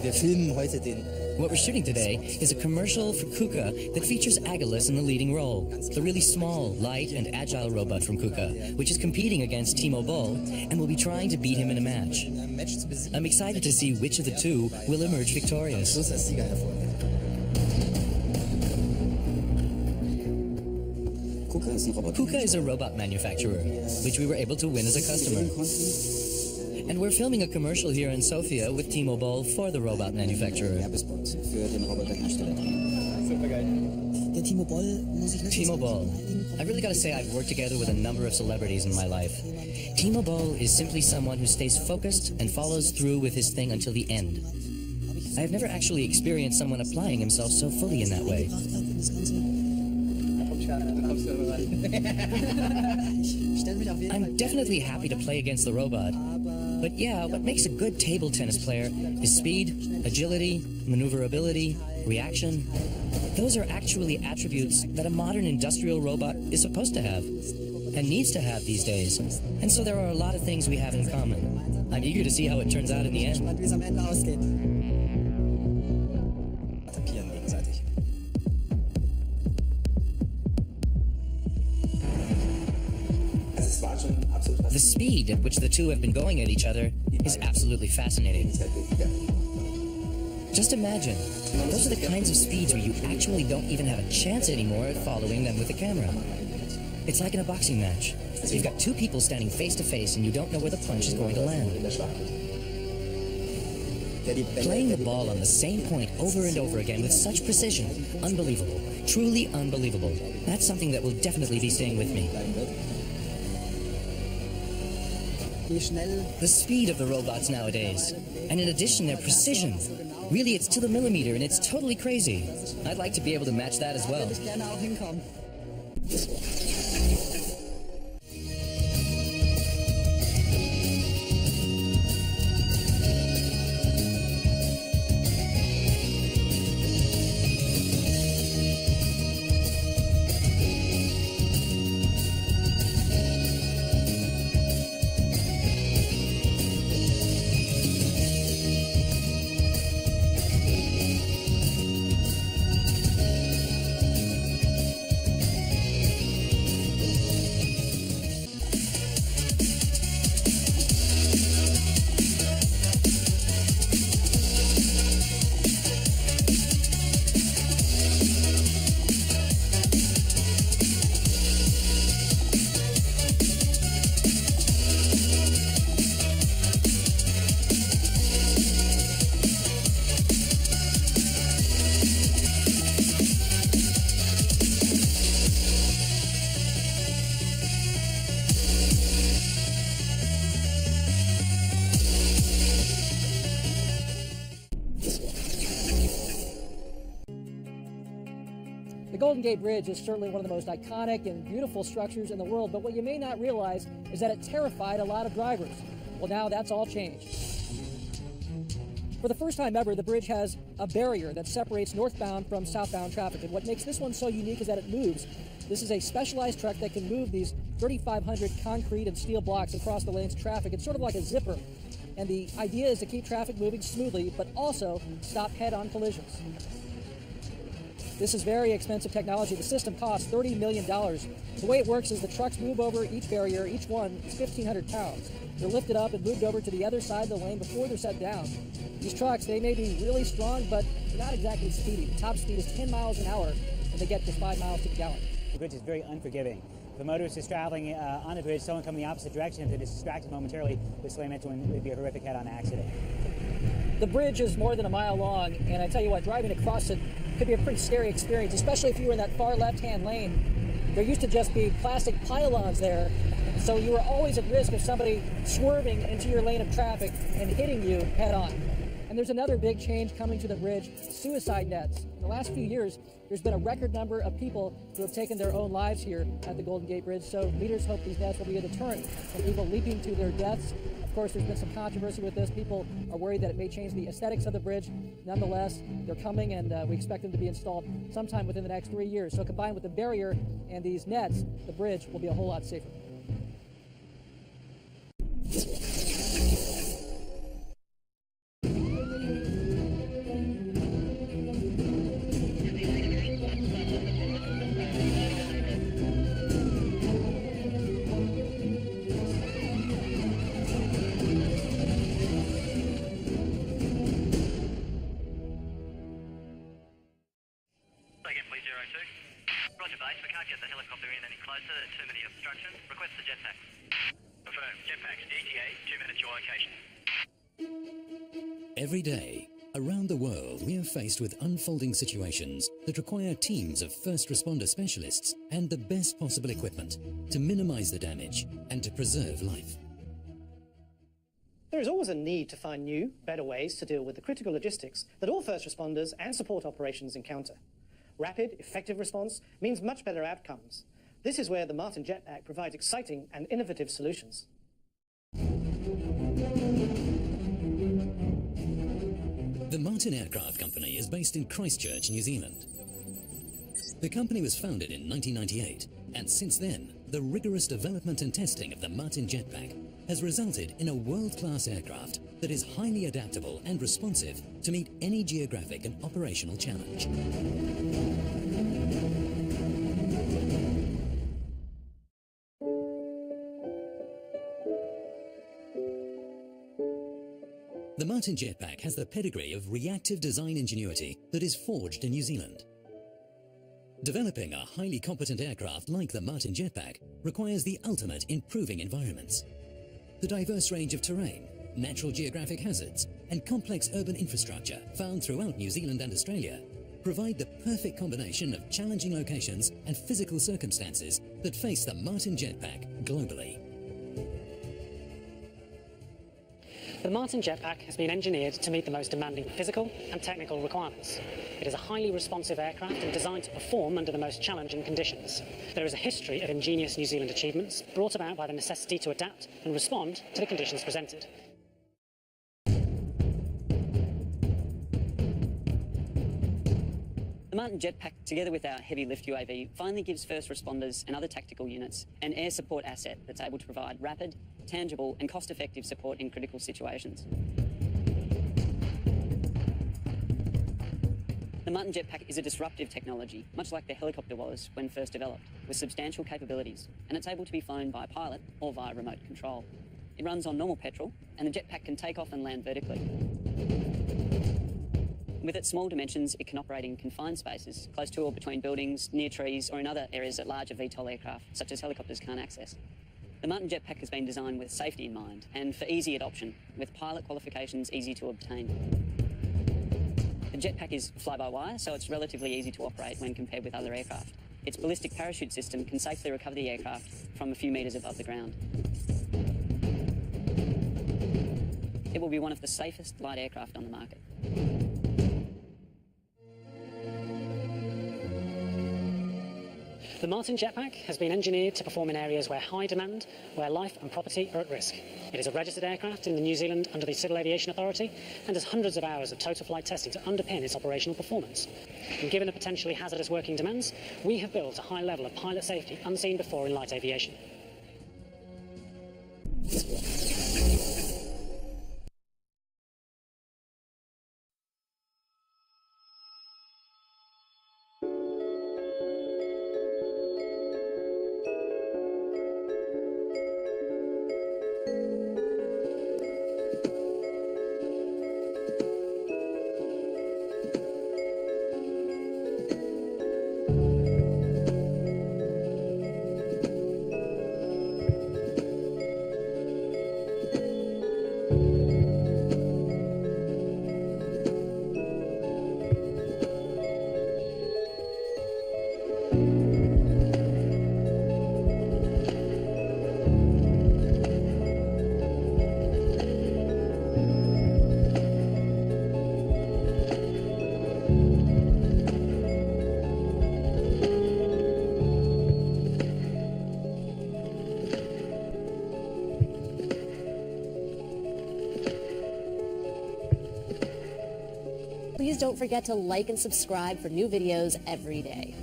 Wir filmen heute den. What we're shooting today is a commercial for KUKA that features Agilus in the leading role, the really small, light, and agile robot from KUKA, which is competing against Timo Boll and will be trying to beat him in a match. I'm excited to see which of the two will emerge victorious. KUKA is a robot manufacturer, which we were able to win as a customer. And we're filming a commercial here in Sofia with Timo Boll for the robot manufacturer. Timo Boll. I really gotta say I've worked together with a number of celebrities in my life. Timo Boll is simply someone who stays focused and follows through with his thing until the end. I have never actually experienced someone applying himself so fully in that way. I'm definitely happy to play against the robot. But yeah, what makes a good table tennis player is speed, agility, maneuverability, reaction. Those are actually attributes that a modern industrial robot is supposed to have and needs to have these days. And so there are a lot of things we have in common. I'm eager to see how it turns out in the end. The speed at which the two have been going at each other is absolutely fascinating. Just imagine, those are the kinds of speeds where you actually don't even have a chance anymore at following them with the camera. It's like in a boxing match. You've got two people standing face to face and you don't know where the punch is going to land. Playing the ball on the same point over and over again with such precision, unbelievable, truly unbelievable. That's something that will definitely be staying with me. The speed of the robots nowadays, and in addition their precision. Really, it's to the millimeter and it's totally crazy. I'd like to be able to match that as well. The Golden Gate Bridge is certainly one of the most iconic and beautiful structures in the world, but what you may not realize is that it terrified a lot of drivers. Well, now that's all changed. For the first time ever, the bridge has a barrier that separates northbound from southbound traffic, and what makes this one so unique is that it moves. This is a specialized truck that can move these 3,500 concrete and steel blocks across the lanes of traffic. It's sort of like a zipper, and the idea is to keep traffic moving smoothly, but also stop head-on collisions. This is very expensive technology. The system costs $30 million. The way it works is the trucks move over each barrier. Each one is 1,500 pounds. They're lifted up and moved over to the other side of the lane before they're set down. These trucks, they may be really strong, but they're not exactly speedy. The top speed is 10 miles an hour, and they get just 5 miles to the gallon. The bridge is very unforgiving. If a motorist is traveling on the bridge, someone coming the opposite direction, if they're distracted momentarily, would slam into one, it would be a horrific head-on accident. The bridge is more than a mile long, and I tell you what, driving across it could be a pretty scary experience, especially if you were in that far left-hand lane. There used to just be plastic pylons there, so you were always at risk of somebody swerving into your lane of traffic and hitting you head-on. And there's another big change coming to the bridge, suicide nets. In the last few years, there's been a record number of people who have taken their own lives here at the Golden Gate Bridge, so leaders hope these nets will be a deterrent from people leaping to their deaths. Of course, there's been some controversy with this. People are worried that it may change the aesthetics of the bridge. Nonetheless, they're coming, and we expect them to be installed sometime within the next 3 years. So combined with the barrier and these nets, the bridge will be a whole lot safer. location. Every day, around the world, we are faced with unfolding situations that require teams of first responder specialists and the best possible equipment to minimize the damage and to preserve life. There is always a need to find new, better ways to deal with the critical logistics that all first responders and support operations encounter. Rapid, effective response means much better outcomes. This is where the Martin Jetpack provides exciting and innovative solutions. The Martin Aircraft Company is based in Christchurch, New Zealand. The company was founded in 1998, and since then, the rigorous development and testing of the Martin Jetpack has resulted in a world-class aircraft that is highly adaptable and responsive to meet any geographic and operational challenge. The Martin Jetpack has the pedigree of reactive design ingenuity that is forged in New Zealand. Developing a highly competent aircraft like the Martin Jetpack requires the ultimate in proving environments. The diverse range of terrain, natural geographic hazards, and complex urban infrastructure found throughout New Zealand and Australia provide the perfect combination of challenging locations and physical circumstances that face the Martin Jetpack globally. The Martin Jetpack has been engineered to meet the most demanding physical and technical requirements. It is a highly responsive aircraft and designed to perform under the most challenging conditions. There is a history of ingenious New Zealand achievements brought about by the necessity to adapt and respond to the conditions presented. The Martin Jetpack, together with our heavy lift UAV, finally gives first responders and other tactical units an air support asset that's able to provide rapid, tangible and cost-effective support in critical situations. The Martin Jetpack is a disruptive technology, much like the helicopter was when first developed, with substantial capabilities, and it's able to be flown by a pilot or via remote control. It runs on normal petrol, and the jetpack can take off and land vertically. With its small dimensions, it can operate in confined spaces, close to or between buildings, near trees, or in other areas that larger VTOL aircraft, such as helicopters, can't access. The Martin Jetpack has been designed with safety in mind and for easy adoption, with pilot qualifications easy to obtain. The jetpack is fly-by-wire, so it's relatively easy to operate when compared with other aircraft. Its ballistic parachute system can safely recover the aircraft from a few metres above the ground. It will be one of the safest light aircraft on the market. The Martin Jetpack has been engineered to perform in areas where high demand, where life and property are at risk. It is a registered aircraft in New Zealand under the Civil Aviation Authority and has hundreds of hours of total flight testing to underpin its operational performance. And given the potentially hazardous working demands, we have built a high level of pilot safety unseen before in light aviation. Please don't forget to like and subscribe for new videos every day.